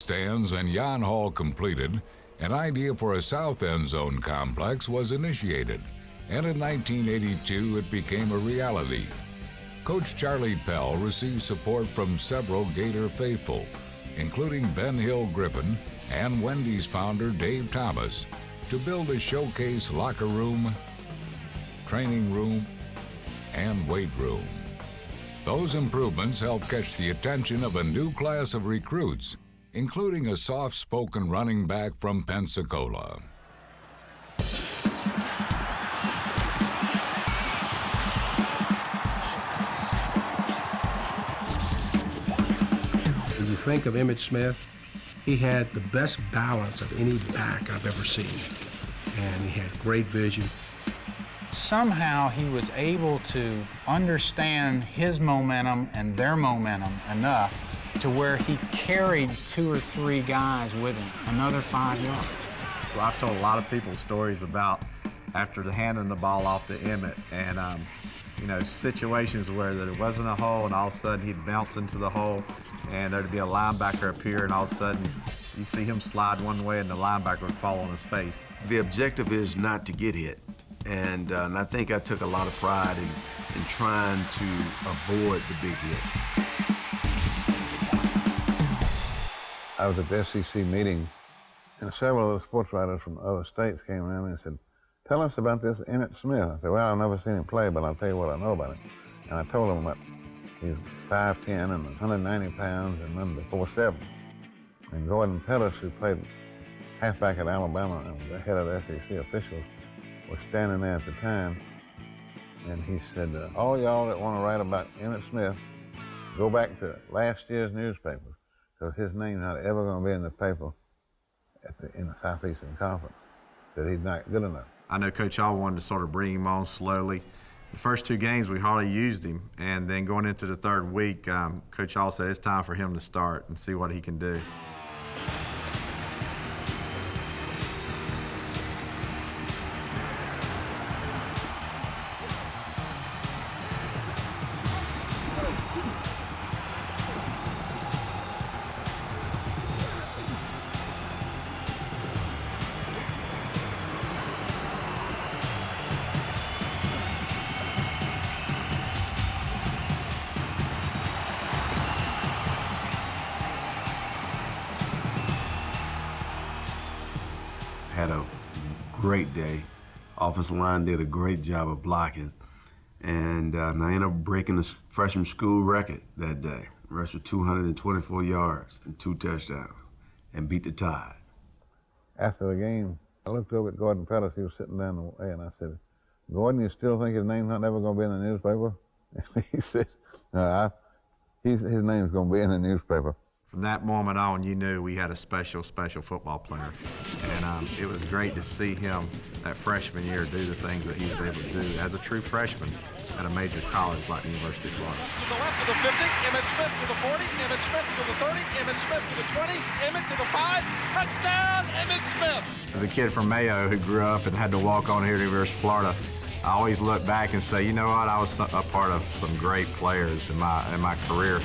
Stands and Yon Hall completed, an idea for a south end zone complex was initiated, and in 1982 it became a reality. Coach Charlie Pell received support from several Gator faithful, including Ben Hill Griffin and Wendy's founder Dave Thomas, to build a showcase locker room, training room, and weight room. Those improvements helped catch the attention of a new class of recruits, including a soft-spoken running back from Pensacola. When you think of Emmitt Smith, he had the best balance of any back I've ever seen, and he had great vision. Somehow he was able to understand his momentum and their momentum enough to where he carried 2 or 3 guys with him, another 5 yards. Well, I've told a lot of people stories about after handing the ball off to Emmitt, and you know, situations where there wasn't a hole and all of a sudden he'd bounce into the hole and there'd be a linebacker up here and all of a sudden you see him slide one way and the linebacker would fall on his face. The objective is not to get hit, and I think I took a lot of pride in trying to avoid the big hit. I was at the SEC meeting, and several of the sports writers from other states came around and said, "Tell us about this Emmitt Smith." I said, "Well, I've never seen him play, but I'll tell you what I know about him." And I told them about he's 5'10" and 190 pounds and under 4'7". And Gordon Pettis, who played halfback at Alabama and was the head of the SEC officials, was standing there at the time, and he said, "All y'all that want to write about Emmitt Smith, go back to last year's newspapers, because his name's not ever going to be in the paper in the Southeastern Conference, that he's not good enough." I know Coach Hall wanted to sort of bring him on slowly. The first 2 games, we hardly used him, and then going into the 3rd week, Coach Hall said it's time for him to start and see what he can do. Had a great day. Offensive line did a great job of blocking. And I ended up breaking the freshman school record that day. Rushed for 224 yards and 2 touchdowns and beat the Tide. After the game, I looked over at Gordon Pettis. He was sitting down the way, and I said, "Gordon, you still think his name's not ever going to be in the newspaper?" And he said, "No, his name's going to be in the newspaper." From that moment on, you knew we had a special football player. And it was great to see him that freshman year do the things that he was able to do as a true freshman at a major college like the University of Florida. To the left to the 50, Emmitt Smith to the 40, Emmitt Smith to the 30, Emmitt Smith to the 20, Emmitt to the 5, touchdown, Emmitt Smith! As a kid from Mayo who grew up and had to walk on here to the University of Florida, I always look back and say, you know what, I was a part of some great players in my career.